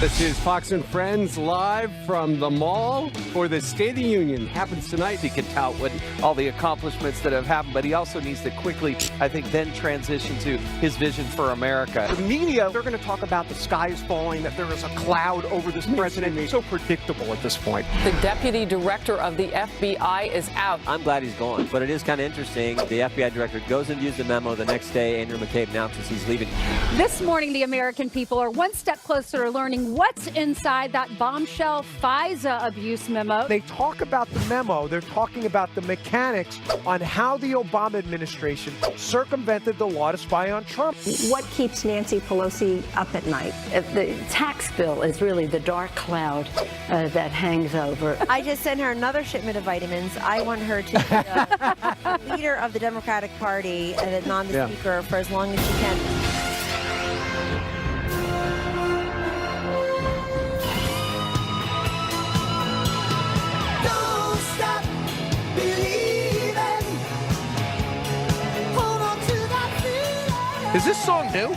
This is Fox and Friends live from the mall for the State of the Union. Happens tonight. He can tout what all the accomplishments that have happened, but he also needs to quickly, I think, then transition to his vision for America. The media, they're going to talk about the sky is falling, that there is a cloud over this president. It's so predictable at this point. The deputy director of the FBI is out. I'm glad he's gone, but it is kind of interesting. The FBI director goes and views the memo. The next day, Andrew McCabe announces he's leaving. This morning, the American people are one step closer to learning what's inside that bombshell FISA abuse memo. They talk about the memo. They're talking about the mechanics on how the Obama administration circumvented the law to spy on Trump. What keeps Nancy Pelosi up at night? The tax bill is really the dark cloud that hangs over. I just sent her another shipment of vitamins. I want her to be the leader of the Democratic Party and not the speaker for as long as she can. Is this song new?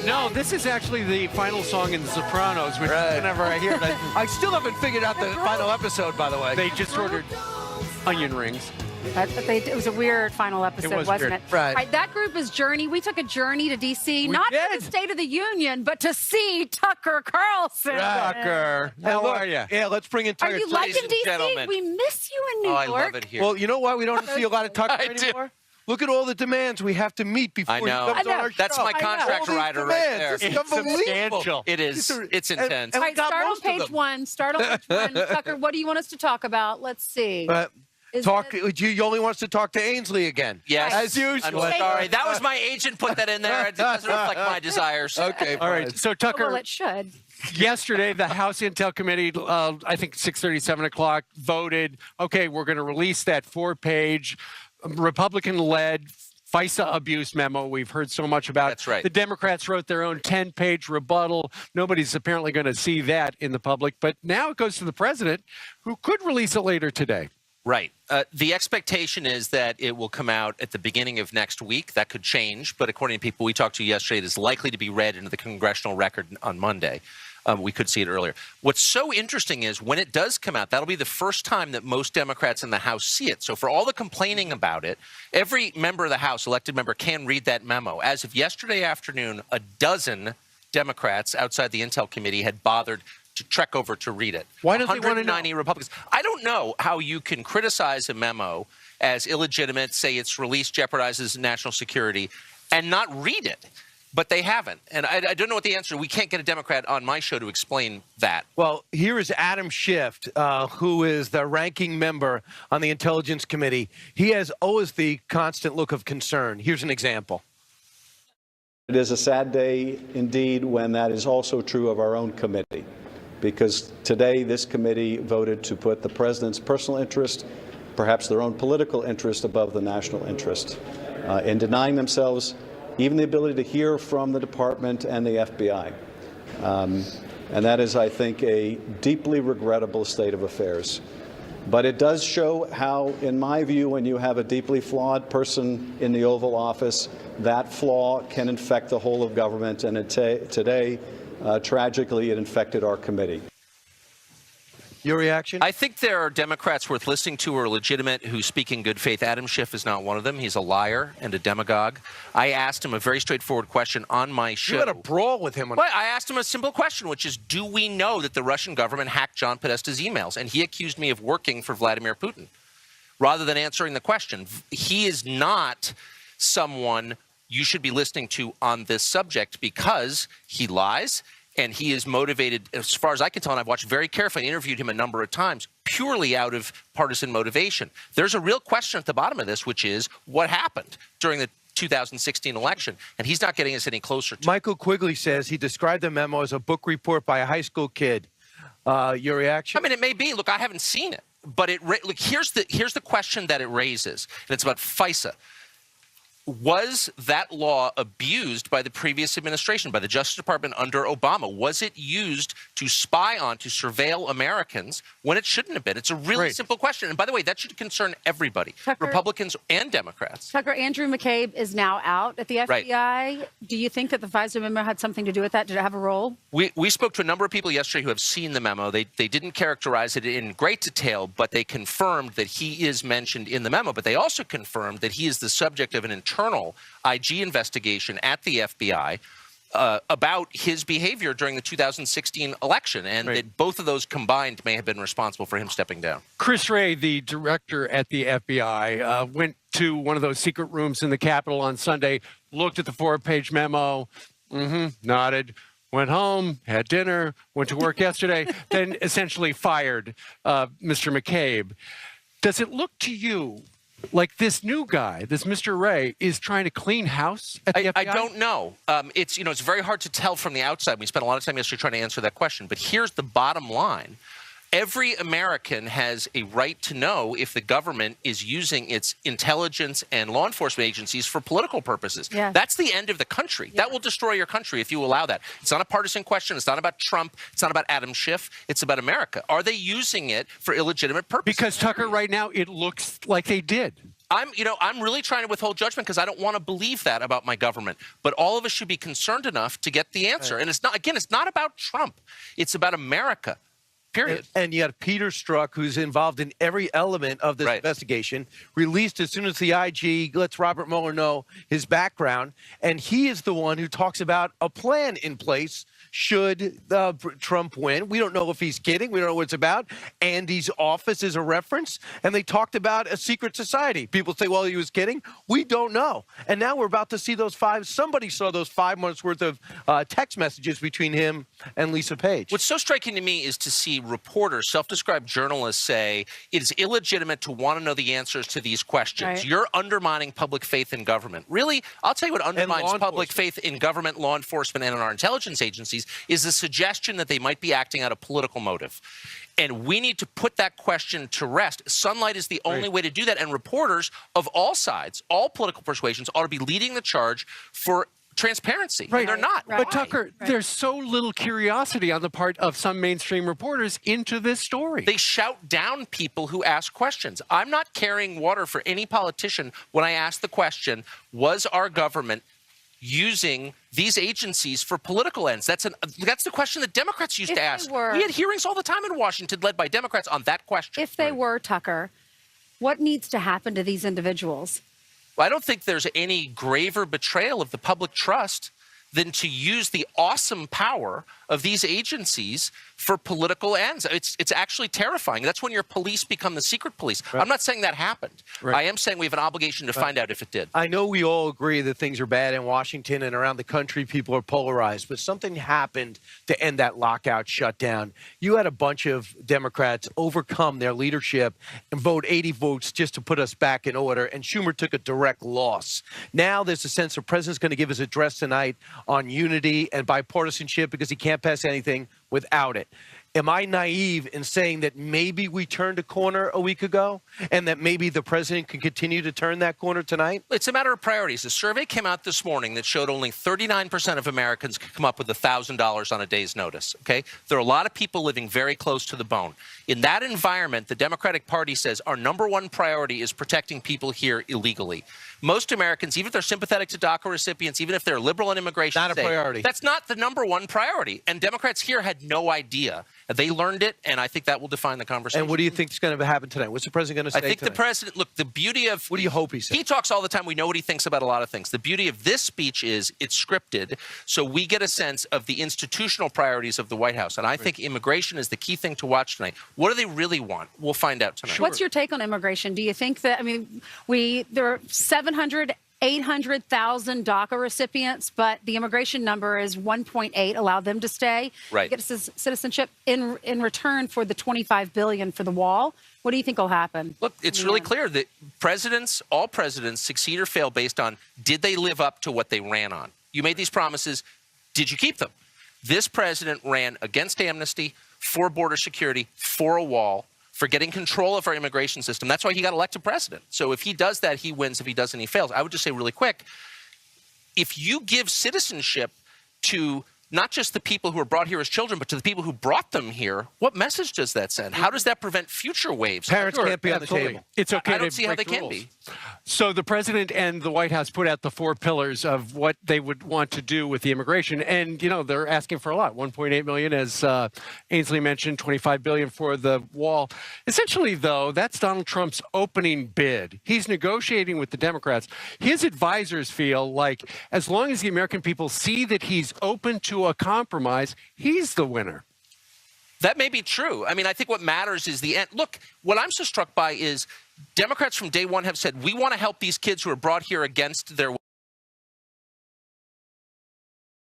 No, this is actually the final song in The Sopranos, which whenever I hear it, I still haven't figured out the final episode, by the way. they just ordered onion rings. It was a weird final episode, wasn't it? Right. All right, that group is Journey. We took a journey to D.C., not for the State of the Union, but to see Tucker Carlson. Tucker, how are you? Yeah, let's bring in Tucker. Are you liking D.C.? We miss you in New York. I love it here. Well, you know why we don't see a lot of Tucker anymore? Look at all the demands we have to meet before he comes on our show. That's my contract rider right there. It's unbelievable. It is. It's intense. All right, start on page one. Start on page one. Tucker, what do you want us to talk about? Let's see. You only wants to talk to Ainsley again. Yes. As usual. I'm sorry. That was my agent put that in there. It doesn't reflect my desires. Okay. All right. So, Tucker, Well, it should. yesterday, the House Intel Committee, I think 6:30, 7 o'clock, voted, okay, we're going to release that 4-page Republican-led FISA abuse memo we've heard so much about. That's right. The Democrats wrote their own 10-page rebuttal. Nobody's apparently going to see that in the public. But now it goes to the president, who could release it later today. Right. The expectation is that it will come out at the beginning of next week. That could change, but according to people we talked to yesterday, it is likely to be read into the congressional record on Monday. We could see it earlier. What's so interesting is when it does come out, that'll be the first time that most Democrats in the House see it. So for all the complaining about it, every member of the House, elected member, can read that memo. As of yesterday afternoon, a dozen Democrats outside the Intel Committee had bothered to trek over to read it. Why don't they want to know? 190 Republicans. I don't know how you can criticize a memo as illegitimate, say its release jeopardizes national security, and not read it. But they haven't. And I don't know what the answer is. We can't get a Democrat on my show to explain that. Well, here is Adam Schiff, who is the ranking member on the Intelligence Committee. He has always the constant look of concern. Here's an example. It is a sad day indeed when that is also true of our own committee, because today this committee voted to put the president's personal interest, perhaps their own political interest, above the national interest, in denying themselves even the ability to hear from the department and the FBI. And that is, I think, a deeply regrettable state of affairs. But it does show how, in my view, when you have a deeply flawed person in the Oval Office, that flaw can infect the whole of government. And today, tragically, it infected our committee. Your reaction? I think there are Democrats worth listening to who are legitimate, who speak in good faith. Adam Schiff is not one of them. He's a liar and a demagogue. I asked him a very straightforward question on my show. You had a brawl with him. I asked him a simple question, which is, do we know that the Russian government hacked John Podesta's emails? And he accused me of working for Vladimir Putin, rather than answering the question. He is not someone you should be listening to on this subject because he lies. And he is motivated, as far as I can tell, and I've watched very carefully, interviewed him a number of times, purely out of partisan motivation. There's a real question at the bottom of this, which is what happened during the 2016 election, and he's not getting us any closer to Michael Quigley says he described the memo as a book report by a high school kid. Your reaction? I mean, it may be. Look, I haven't seen it, but look, here's the question that it raises, and it's about FISA. Was that law abused by the previous administration, by the Justice Department under Obama? Was it used to spy on, to surveil Americans when it shouldn't have been? It's a really simple question. And by the way, that should concern everybody, Tucker, Republicans and Democrats. Tucker, Andrew McCabe is now out at the FBI. Right. Do you think that the FISA memo had something to do with that? Did it have a role? We spoke to a number of people yesterday who have seen the memo. They didn't characterize it in great detail, but they confirmed that he is mentioned in the memo. But they also confirmed that he is the subject of an internal IG investigation at the FBI about his behavior during the 2016 election, and that both of those combined may have been responsible for him stepping down. Chris Wray, the director at the FBI, went to one of those secret rooms in the Capitol on Sunday, looked at the 4-page memo, nodded, went home, had dinner, went to work yesterday, then essentially fired Mr. McCabe. Does it look to you like this new guy, this Mr. Wray, is trying to clean house at the FBI? I don't know. It's very hard to tell from the outside. We spent a lot of time yesterday trying to answer that question. But here's the bottom line. Every American has a right to know if the government is using its intelligence and law enforcement agencies for political purposes. Yeah. That's the end of the country. Yeah. That will destroy your country if you allow that. It's not a partisan question. It's not about Trump. It's not about Adam Schiff. It's about America. Are they using it for illegitimate purposes? Because, Tucker, right now it looks like they did. I'm really trying to withhold judgment because I don't want to believe that about my government. But all of us should be concerned enough to get the answer. Right. And it's not about Trump. It's about America. Period. And you had Peter Strzok, who's involved in every element of this investigation, released as soon as the IG lets Robert Mueller know his background. And he is the one who talks about a plan in place should Trump win. We don't know if he's kidding. We don't know what it's about. Andy's office is a reference. And they talked about a secret society. People say, well, he was kidding. We don't know. And now we're about to see those somebody saw those 5 months worth of text messages between him and Lisa Page. What's so striking to me is to see reporters, self-described journalists say it is illegitimate to want to know the answers to these questions. Right. You're undermining public faith in government. Really, I'll tell you what undermines public faith in government, law enforcement, and in our intelligence agencies is the suggestion that they might be acting out of political motive. And we need to put that question to rest. Sunlight is the only way to do that. And reporters of all sides, all political persuasions, ought to be leading the charge for transparency. Right. They're not. Right. But Tucker, there's so little curiosity on the part of some mainstream reporters into this story. They shout down people who ask questions. I'm not carrying water for any politician when I ask the question, was our government using these agencies for political ends? That's the question that Democrats used to ask. We had hearings all the time in Washington led by Democrats on that question. If they were, Tucker, what needs to happen to these individuals? Well, I don't think there's any graver betrayal of the public trust than to use the awesome power of these agencies for political ends. It's actually terrifying. That's when your police become the secret police. Right. I'm not saying that happened. Right. I am saying we have an obligation to find out if it did. I know we all agree that things are bad in Washington and around the country. People are polarized, but something happened to end that lockout shutdown. You had a bunch of Democrats overcome their leadership and vote 80 votes just to put us back in order, and Schumer took a direct loss. Now there's a sense the president's going to give his address tonight on unity and bipartisanship because he can't pass anything without it. Am I naive in saying that maybe we turned a corner a week ago and that maybe the president can continue to turn that corner tonight? It's a matter of priorities. A survey came out this morning that showed only 39% of Americans could come up with $1,000 on a day's notice. Okay? There are a lot of people living very close to the bone. In that environment, the Democratic Party says our number one priority is protecting people here illegally. Most Americans, even if they're sympathetic to DACA recipients, even if they're liberal on immigration, not a priority. That's not the number one priority. And Democrats here had no idea. They learned it, and I think that will define the conversation. And what do you think is going to happen tonight? What's the president going to say I think tonight? The president, look, the beauty of... What do you hope he says? He talks all the time. We know what he thinks about a lot of things. The beauty of this speech is it's scripted, so we get a sense of the institutional priorities of the White House. And I think immigration is the key thing to watch tonight. What do they really want? We'll find out tonight. Sure. What's your take on immigration? Do you think that, there are 800,000 DACA recipients, but the immigration number is 1.8. Allow them to stay, get citizenship in return for the $25 billion for the wall. What do you think will happen? Look, it's really clear that all presidents succeed or fail based on did they live up to what they ran on? You made these promises. Did you keep them? This president ran against amnesty, for border security, for a wall, for getting control of our immigration system. That's why he got elected president. So if he does that, he wins. If he doesn't, he fails. I would just say really quick, if you give citizenship to not just the people who were brought here as children, but to the people who brought them here, what message does that send? How does that prevent future waves? Parents can't be on the Absolutely. table. It's okay I don't to see how break they the can rules. be. So the president and the White House put out the 4 pillars of what they would want to do with the immigration, and they're asking for a lot. 1.8 million, as Ainsley mentioned, 25 billion for the wall. Essentially, though, that's Donald Trump's opening bid. He's negotiating with the Democrats. His advisors feel like as long as the American people see that he's open to a compromise, he's the winner. That may be true. I mean, I think what matters is the end. Look, what I'm so struck by is Democrats from day one have said, we want to help these kids who are brought here against their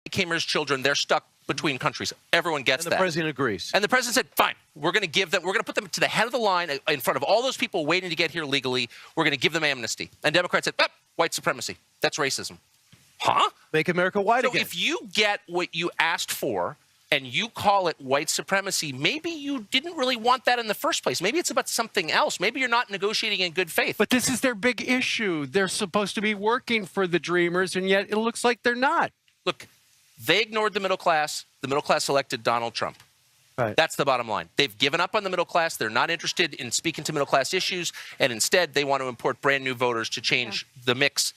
came here as children. They're stuck between countries. Everyone gets And that. the president agrees. And the president said, fine, we're going to put them to the head of the line in front of all those people waiting to get here legally. We're going to give them amnesty. And Democrats said, white supremacy. That's racism. Huh? Make America white So again. if you get what you asked for and you call it white supremacy, maybe you didn't really want that in the first place. Maybe it's about something else. Maybe you're not negotiating in good faith. But this is their big issue. They're supposed to be working for the Dreamers, and yet it looks like they're not. Look, they ignored the middle class. The middle class elected Donald Trump. Right. That's the bottom line. They've given up on the middle class. They're not interested in speaking to middle class issues, and instead they want to import brand new voters to change the mix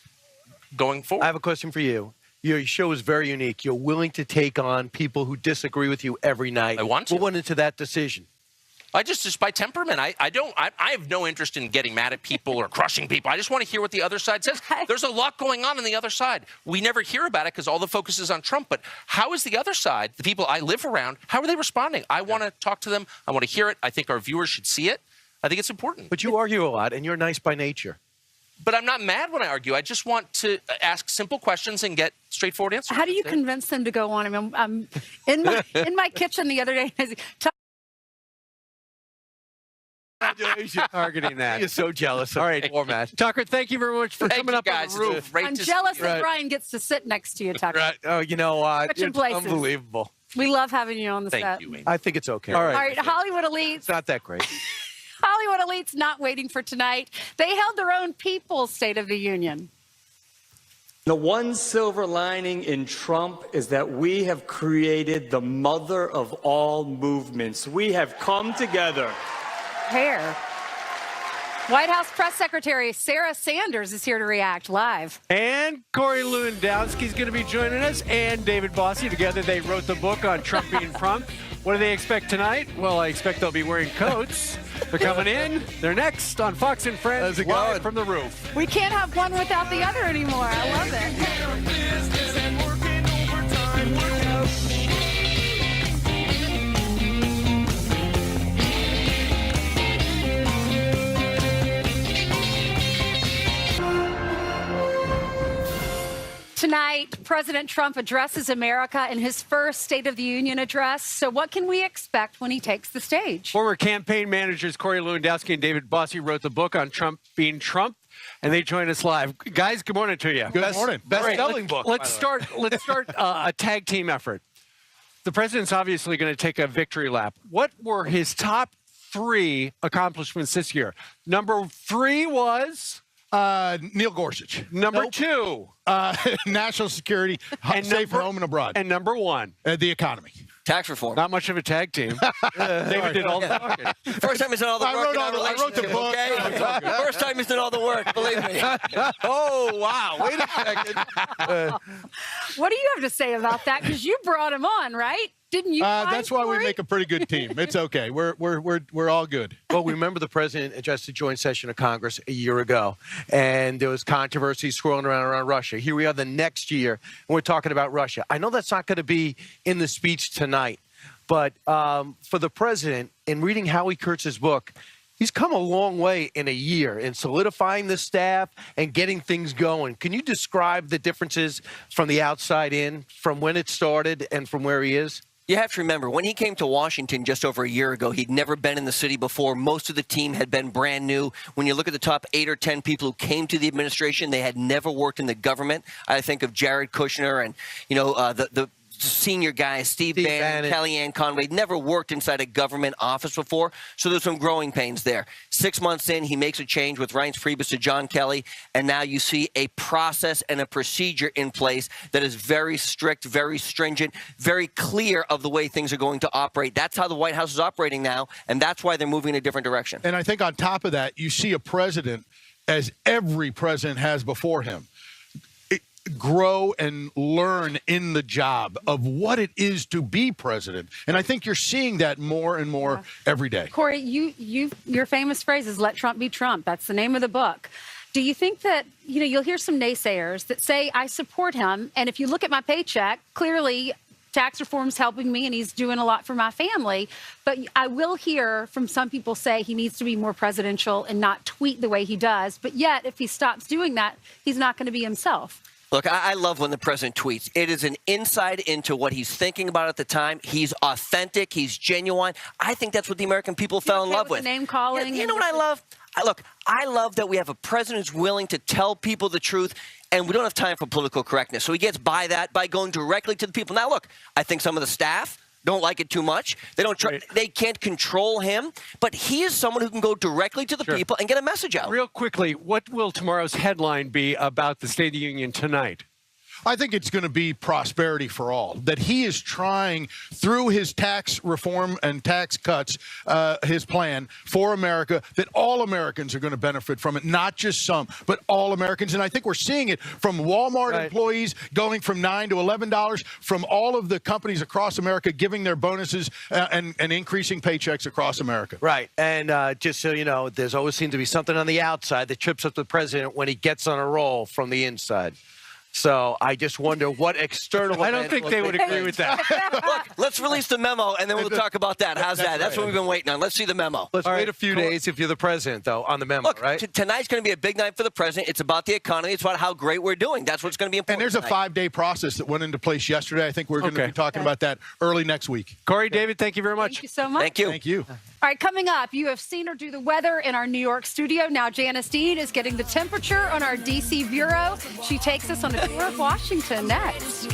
going forward. I have a question for you. Your show is very unique. You're willing to take on people who disagree with you every night. I want to. What went into that decision? I just by temperament, I have no interest in getting mad at people or crushing people. I just want to hear what the other side says. There's a lot going on the other side. We never hear about it because all the focus is on Trump. But how is the other side, the people I live around, how are they responding? I want to talk to them. I want to hear it. I think our viewers should see it. I think it's important. But you argue a lot, and you're nice by nature. But I'm not mad when I argue. I just want to ask simple questions and get straightforward answers. How do you convince them to go on? I mean, I'm in my kitchen the other day. Targeting that. You're so jealous. All right, format. Tucker, thank you very much for Thank coming you up guys. on the roof. I'm jealous that Brian gets to sit next to you, Tucker. Right. Oh, you know what? Switching It's places. unbelievable. We love having you on the set. Thank you, Amy. I think it's okay. All right. All right, Hollywood elites. It's not that great. Hollywood elites not waiting for tonight. They held their own People's State of the Union. The one silver lining in Trump is that we have created the mother of all movements. We have come together. Hair. White House Press Secretary Sarah Sanders is here to react live. And Corey Lewandowski is going to be joining us, and David Bossie. Together, they wrote the book on Trump being Trump. What do they expect tonight? Well, I expect they'll be wearing coats. They're coming in. They're next on Fox and Friends, How's it live going? from the roof. We can't have one without the other anymore. I love it. Tonight, President Trump addresses America in his first State of the Union address. So what can we expect when he takes the stage? Former campaign managers Corey Lewandowski and David Bossie wrote the book on Trump being Trump, and they join us live. Guys, good morning to you. Good morning. Best-selling book. Let's start a tag team effort. The president's obviously going to take a victory lap. What were his top 3 accomplishments this year? Number 3 was Neil Gorsuch. Number 2. National security, safe for home and abroad. And number 1. The economy. Tax reform. Not much of a tag team. David did all the talking. First time he's done all the work. I wrote the book. Okay? First time he's done all the work, believe me. Oh, wow. Wait a second. What do you have to say about that? Because you brought him on, right? Didn't you? That's why we make a pretty good team. It's okay. We're all good. Well, remember the president addressed the joint session of Congress a year ago, and there was controversy swirling around Russia. Here we are the next year, and we're talking about Russia. I know that's not going to be in the speech tonight, but for the president, in reading Howie Kurtz's book, he's come a long way in a year in solidifying the staff and getting things going. Can you describe the differences from the outside in, from when it started and from where he is? You have to remember, when he came to Washington just over a year ago, he'd never been in the city before. Most of the team had been brand new. When you look at the top 8 or 10 people who came to the administration, they had never worked in the government. I think of Jared Kushner and, senior guys, Steve Bannon, Bannon, Kellyanne Conway, never worked inside a government office before, so there's some growing pains there. 6 months in, he makes a change with Reince Priebus to John Kelly, and now you see a process and a procedure in place that is very strict, very stringent, very clear of the way things are going to operate. That's how the White House is operating now, and that's why they're moving in a different direction. And I think on top of that, you see a president, as every president has before him, grow and learn in the job of what it is to be president. And I think you're seeing that more and more every day. Corey, your famous phrase is "Let Trump be Trump." That's the name of the book. Do you think that, you'll hear some naysayers that say, I support him, and if you look at my paycheck, clearly tax reform's helping me and he's doing a lot for my family, but I will hear from some people say he needs to be more presidential and not tweet the way he does, but yet if he stops doing that, he's not going to be himself. Look, I love when the president tweets. It is an insight into what he's thinking about at the time. He's authentic. He's genuine. I think that's what the American people fell in love with. Name calling. You know what I love? I love that we have a president who's willing to tell people the truth, and we don't have time for political correctness. So he gets by that by going directly to the people. Now, look, I think some of the staff don't like it too much. They don't try, They can't control him, but he is someone who can go directly to the people and get a message out. Real quickly, what will tomorrow's headline be about the State of the Union tonight? I think it's going to be prosperity for all, that he is trying through his tax reform and tax cuts, his plan for America, that all Americans are going to benefit from it, not just some, but all Americans. And I think we're seeing it from Walmart employees going from $9 to $11, from all of the companies across America giving their bonuses and increasing paychecks across America. Right. And just so you know, there's always seemed to be something on the outside that trips up the president when he gets on a roll from the inside. So I just wonder what external. I don't think they would agree with that. Look, let's release the memo, and then we'll talk about that. How's that? That's what we've been waiting on. Let's see the memo. Let's wait a few days if you're the president, though, on the memo, Look, right? Tonight's going to be a big night for the president. It's about the economy. It's about how great we're doing. That's what's going to be important. And there's a 5-day process that went into place yesterday. I think we're going to be talking about that early next week. Corey, David, thank you very much. Thank you so much. Thank you. Thank you. All right, coming up, you have seen her do the weather in our New York studio. Now Janice Dean is getting the temperature on our D.C. bureau. She takes us on a tour of Washington next.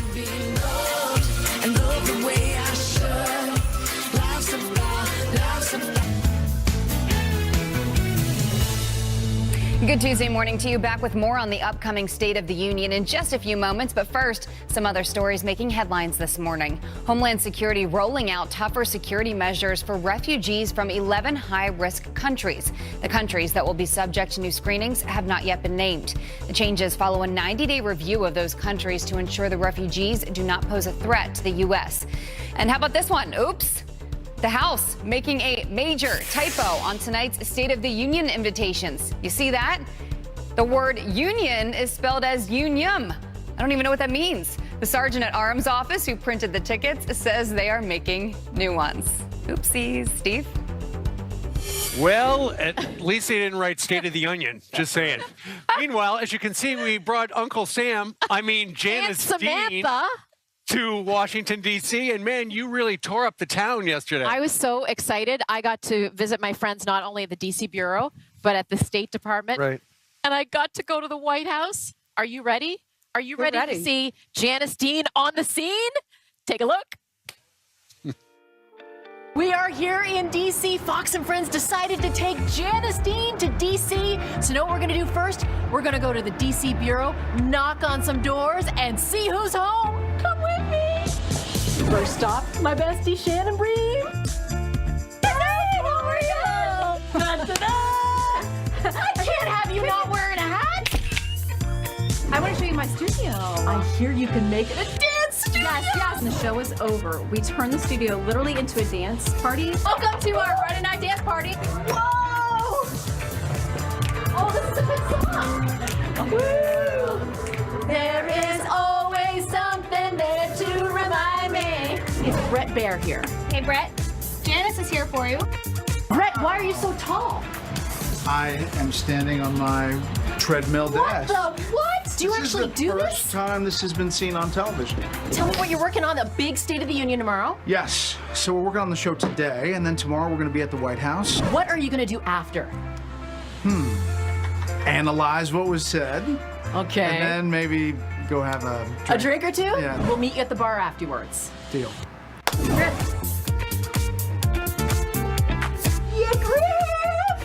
Good Tuesday morning to you. Back with more on the upcoming State of the Union in just a few moments. But first, some other stories making headlines this morning. Homeland Security rolling out tougher security measures for refugees from 11 high-risk countries. The countries that will be subject to new screenings have not yet been named. The changes follow a 90-day review of those countries to ensure the refugees do not pose a threat to the U.S. And how about this one? Oops. The House making a major typo on tonight's State of the Union invitations. You see that? The word union is spelled as unium. I don't even know what that means. The sergeant at Arms office who printed the tickets says they are making new ones. Oopsies. Steve? Well, at least they didn't write State of the Union. Just saying. Meanwhile, as you can see, we brought Uncle Sam, Janice Dean, to Washington, D.C. And, man, you really tore up the town yesterday. I was so excited. I got to visit my friends not only at the D.C. Bureau, but at the State Department. Right. And I got to go to the White House. Are you ready? Are you ready to see Janice Dean on the scene? Take a look. We are here in D.C. Fox and Friends decided to take Janice Dean to D.C. So you know what we're going to do first? We're going to go to the D.C. Bureau, knock on some doors, and see who's home. Come with me. First stop, my bestie Shannon Bream. Hey, how are you? I can't have you not wearing a hat. I want to show you my studio. I hear you can make it a dance studio. Yes. The show is over. We turned the studio literally into a dance party. Welcome to our Friday night dance party. Whoa! Oh, this is a good song. Woo! There is always something there to remind me. It's Brett Baer here. Hey, Brett. Janice is here for you. Brett, why are you so tall? I am standing on my treadmill desk. What the what? Do you actually do this? This is the first time this has been seen on television. Tell me what you're working on, the big State of the Union tomorrow. Yes. So we're working on the show today, and then tomorrow we're going to be at the White House. What are you going to do after? Analyze what was said. Okay. And then maybe go have a drink. A drink or two? Yeah. We'll meet you at the bar afterwards. Deal. Yeah, Griff!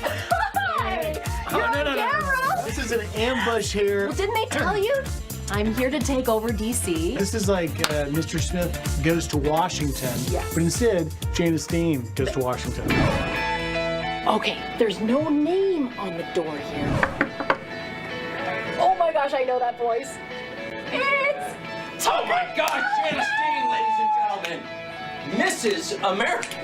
Hi! You're on camera! This is an ambush here. Well, didn't they tell you? I'm here to take over D.C. This is like Mr. Smith goes to Washington, Yes. but instead, Janice Dean goes to Washington. Okay, there's no name on the door here. Oh my gosh, I know that voice. It's Oh my God, Janice Dean, ladies and gentlemen. Mrs. America.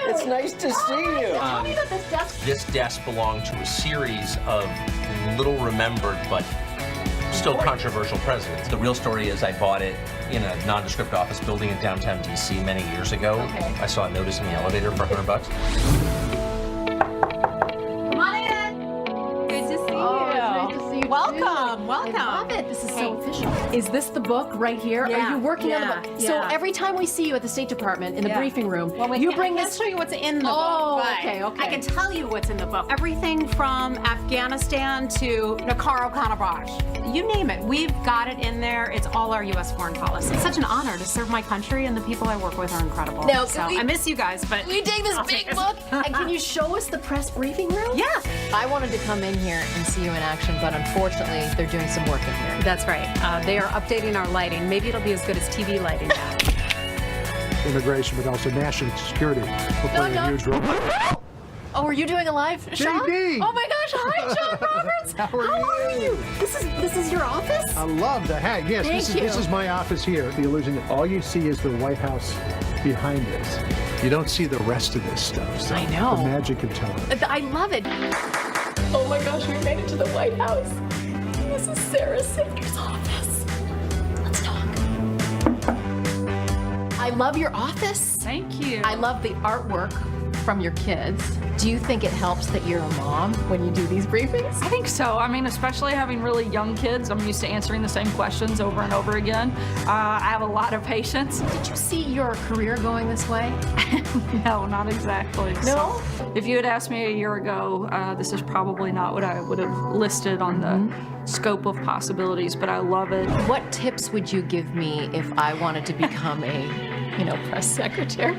It's nice to see you. Tell me about this desk. This desk belonged to a series of little remembered but still controversial presidents. The real story is I bought it in a nondescript office building in downtown DC many years ago. Okay. I saw a notice in the elevator for $100. Come on in. Good to see you. It's great to see you. Welcome. Welcome. I love it. This is so official. Is this the book right here? Yeah. Are you working on the Yeah. book? Yeah. So every time we see you at the State Department in the Yeah. briefing room, Well, you bring I can't this. show you what's in the Oh, book. but okay, okay. I can tell you what's in the book. Everything from Afghanistan to Nagorno-Karabakh. You name it. We've got it in there. It's all our U.S. foreign policy. It's such an honor to serve my country, and the people I work with are incredible. Now, so can we- I miss you guys, but Will you take this I'll big take it. book? And can you show us the press briefing room? Yeah. I wanted to come in here and see you in action, but unfortunately, they're doing some work in here. That's right. They are updating our lighting. Maybe it'll be as good as TV lighting now. Immigration, but also national security will play a huge role. Oh, are you doing a live shot? JD. Oh my gosh! Hi, John Roberts. How are you? This is your office? I love the hat. Yes, Thank this you. is my office here. The illusion that all you see is the White House behind us. You don't see the rest of this stuff. So I know. The magic of time. I love it. Oh my gosh, we made it to the White House. This is Sarah Sanders' office. Let's talk. I love your office. Thank you. I love the artwork from your kids. Do you think it helps that you're a mom when you do these briefings? I think so. I mean, especially having really young kids, I'm used to answering the same questions over and over again. I have a lot of patience. Did you see your career going this way? No, not exactly. No? So, if you had asked me a year ago, this is probably not what I would have listed on the scope of possibilities, but I love it. What tips would you give me if I wanted to become a, press secretary?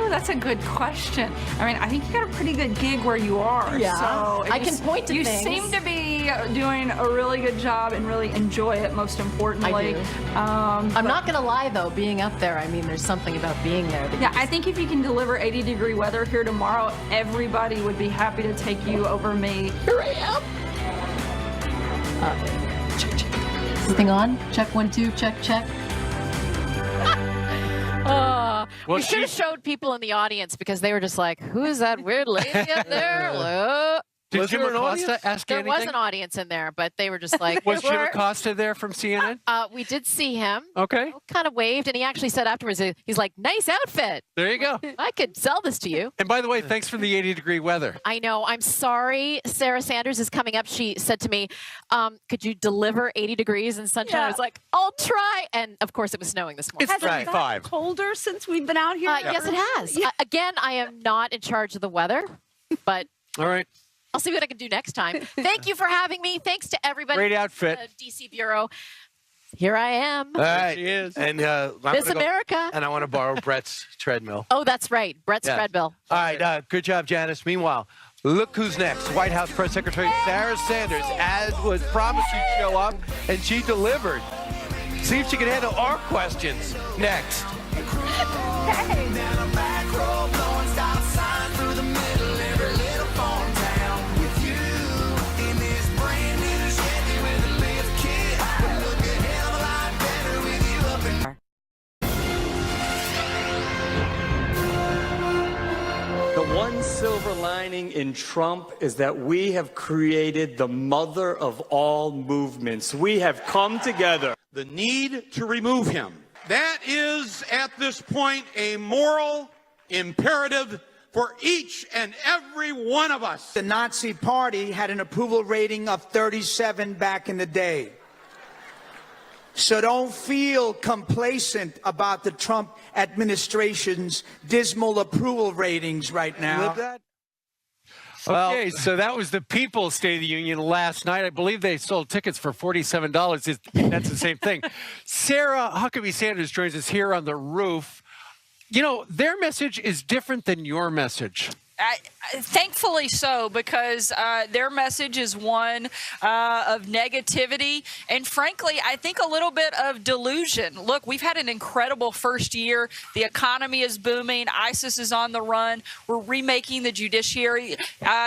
That's a good question. I mean, I think you got a pretty good gig where you are. Yeah. So I can point to you things. seem to be doing a really good job and really enjoy it, most importantly. I do. I'm not going to lie, though, being up there, I mean, there's something about being there. That Yeah, I think if you can deliver 80-degree weather here tomorrow, everybody would be happy to take you over me. Here I am. Check. Is the thing on? Check 1, 2, check. Well, We should have showed people in the audience because they were just like, who is that weird lady up there? Hello? Did Was Jim there an Acosta audience? ask There anything? was an audience in there, but they were just like, Was Jim "We're-" Acosta there from CNN? We did see him. Okay. Kind of waved, and he actually said afterwards, he's like, nice outfit. There you go. I could sell this to you. And by the way, thanks for the 80-degree weather. I know. I'm sorry. Sarah Sanders is coming up. She said to me, could you deliver 80 degrees and sunshine? I was like, I'll try. And of course, it was snowing this morning. It's 35. Colder since we've been out here? Yes, it has. Again, I am not in charge of the weather, but All right. I'll see what I can do next time. Thank you for having me. Thanks to everybody. Great outfit. At the DC Bureau. Here I am. All right. she is. And Miss America. And I want to borrow Brett's treadmill. Oh, that's right. Brett's Yes. treadmill. All right. Good job, Janice. Meanwhile, look who's next. White House Press Secretary Sarah Sanders, as was promised she'd show up, and she delivered. See if she can handle our questions next. The one silver lining in Trump is that we have created the mother of all movements. We have come together. The need to remove him. That is, at this point, a moral imperative for each and every one of us. The Nazi Party had an approval rating of 37 back in the day. So don't feel complacent about the Trump administration's dismal approval ratings right now. Okay, so that was the People's State of the Union last night. I believe they sold tickets for $47. That's the same thing. Sarah Huckabee Sanders joins us here on the roof. You know, their message is different than your message. Thankfully so, because their message is one of negativity and, frankly, I think a little bit of delusion. Look, we've had an incredible first year. The economy is booming. ISIS is on the run. We're remaking the judiciary.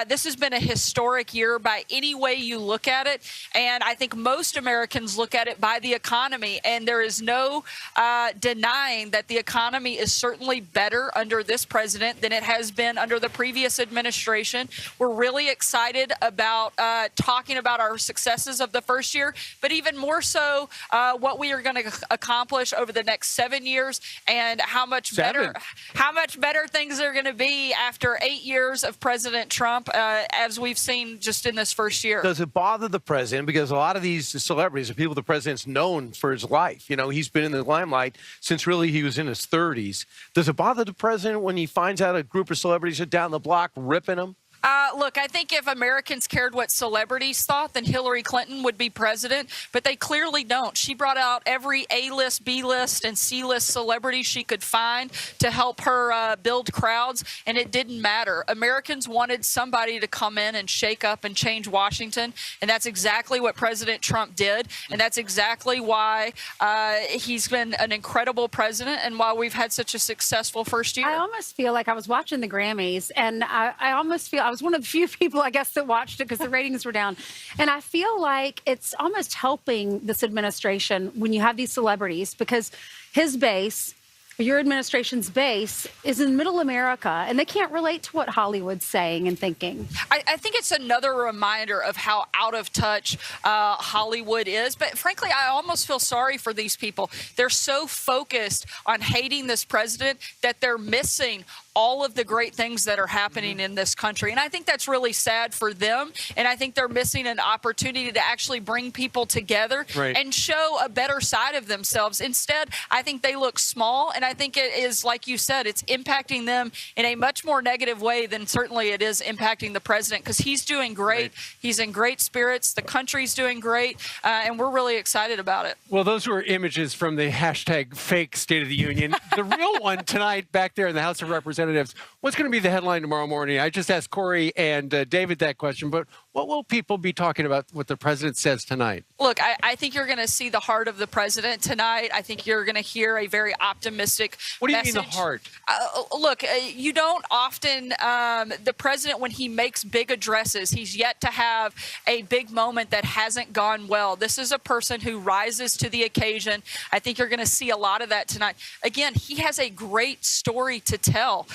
This has been a historic year by any way you look at it, and I think most Americans look at it by the economy, and there is no denying that the economy is certainly better under this president than it has been under the previous administration. We're really excited about talking about our successes of the first year, but even more so what we are going to accomplish over the next 7 years and how much better things are going to be after 8 years of President Trump, as we've seen just in this first year. Does it bother the president? Because a lot of these celebrities are people the president's known for his life. You know, he's been in the limelight since really he was in his 30s. Does it bother the president when he finds out a group of celebrities are down the block ripping him? Look, I think if Americans cared what celebrities thought, then Hillary Clinton would be president, but they clearly don't. She brought out every A-list, B-list, and C-list celebrity she could find to help her build crowds, and it didn't matter. Americans wanted somebody to come in and shake up and change Washington, and that's exactly what President Trump did, and that's exactly why he's been an incredible president and why we've had such a successful first year. I almost feel like I was watching the Grammys, and I almost feel I was one of the few people, I guess, that watched it because the ratings were down. And I feel like it's almost helping this administration when you have these celebrities, because his base, your administration's base, is in middle America, and they can't relate to what Hollywood's saying and thinking. I think it's another reminder of how out of touch Hollywood is. But frankly, I almost feel sorry for these people. They're so focused on hating this president that they're missing all of the great things that are happening in this country. And I think that's really sad for them. And I think they're missing an opportunity to actually bring people together and show a better side of themselves. Instead, I think they look small. And I think it is, like you said, it's impacting them in a much more negative way than certainly it is impacting the president, because he's doing great. He's in great spirits. The country's doing great. And we're really excited about it. Well, those were images from the hashtag fake State of the Union. The real one tonight back there in the House of Representatives. What's going to be the headline tomorrow morning? I just asked Corey and David that question, but what will people be talking about what the president says tonight? Look, I think you're going to see the heart of the president tonight. I think you're going to hear a very optimistic What do you message. mean the heart? Look, you don't often, the president, when he makes big addresses, he's yet to have a big moment that hasn't gone well. This is a person who rises to the occasion. I think you're going to see a lot of that tonight. Again, he has a great story to tell.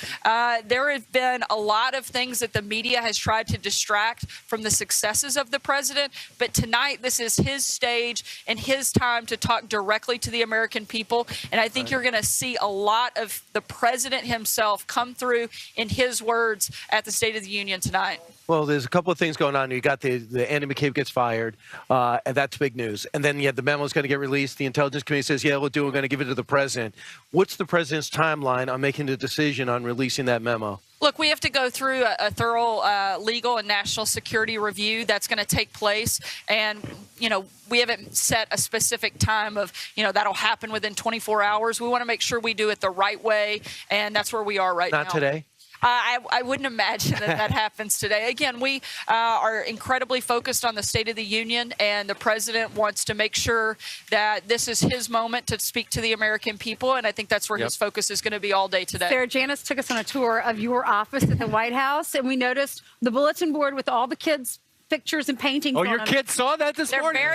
There have been a lot of things that the media has tried to distract from the successes of the president, but tonight this is his stage and his time to talk directly to the American people, and I think you're going to see a lot of the president himself come through in his words at the State of the Union tonight. Well, there's a couple of things going on. You got the Andy McCabe gets fired, and that's big news. And then you have the memo's going to get released. The Intelligence Committee says, yeah, we're going to give it to the president. What's the president's timeline on making the decision on releasing that memo? Look, we have to go through a thorough legal and national security review that's going to take place. And, you know, we haven't set a specific time of, you know, that'll happen within 24 hours. We want to make sure we do it the right way. And that's where we are right now. Not today? I wouldn't imagine that happens today. Again, we are incredibly focused on the State of the Union, and the president wants to make sure that this is his moment to speak to the American people, and I think that's where his focus is going to be all day today. Sarah, Janice took us on a tour of your office at the White House, and we noticed the bulletin board with all the kids' pictures and paintings. Oh, your kids saw that this morning? They're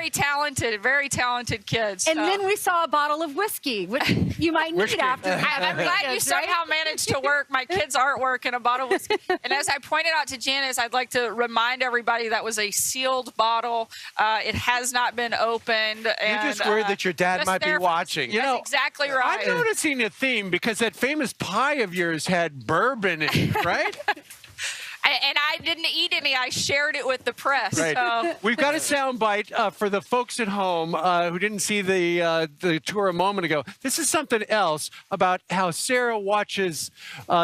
very talented kids. And then we saw a bottle of whiskey, which you might need after. I'm glad you somehow managed to work my kids' artwork in a bottle of whiskey. And as I pointed out to Janice, I'd like to remind everybody that was a sealed bottle. It has not been opened. And, You're just worried that your dad might be watching. You know, exactly right. I'm noticing a theme because that famous pie of yours had bourbon in it, right? And I didn't eat any. I shared it with the press. Right. So. We've got a soundbite for the folks at home who didn't see the tour a moment ago. This is something else about how Sarah watches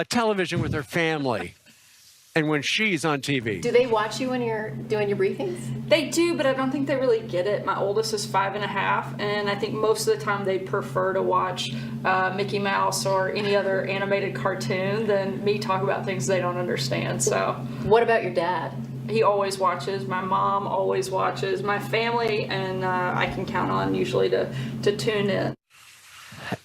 television with her family. and when she's on TV. Do they watch you when you're doing your briefings? They do, but I don't think they really get it. My oldest is 5.5, and I think most of the time they prefer to watch Mickey Mouse or any other animated cartoon than me talk about things they don't understand. So, what about your dad? He always watches. My mom always watches. My family, and I can count on usually to tune in.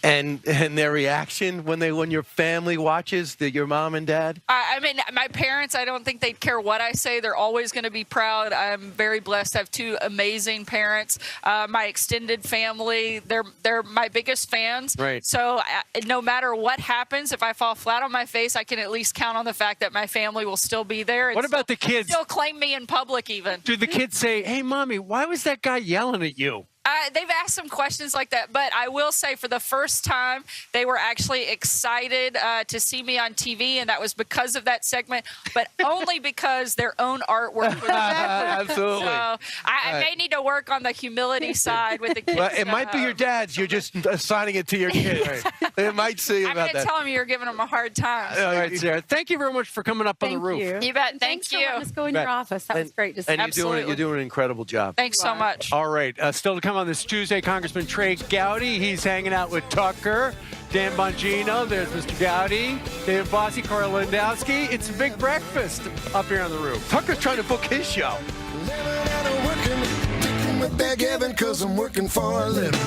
And their reaction when your family watches your mom and dad? I mean, my parents, I don't think they'd care what I say. They're always going to be proud. I'm very blessed to have two amazing parents. My extended family, they're my biggest fans. Right. So no matter what happens, if I fall flat on my face, I can at least count on the fact that my family will still be there. And What about the kids? Still claim me in public even. Do the kids say, hey, Mommy, why was that guy yelling at you? They've asked some questions like that, but I will say for the first time, they were actually excited to see me on TV, and that was because of that segment, but only because their own artwork was Absolutely. So I may need to work on the humility side with the kids. Well, it might be your dad's. You're just assigning it to your kids. They might see I'm about going to that. tell them you're giving them a hard time. All right, Sarah. Thank you very much for coming up on the roof. You bet. Thank you. Let's go in your office. That was great to see. And you're doing an incredible job. Thanks so much. All right. Still to come on this Tuesday, Congressman Trey Gowdy. He's hanging out with Tucker, Dan Bongino. There's Mr. Gowdy, David Bossie, Carl Lewandowski. It's a big breakfast up here on the roof. Tucker's trying to book his show. With that Gavin, 'cause I'm working for a living.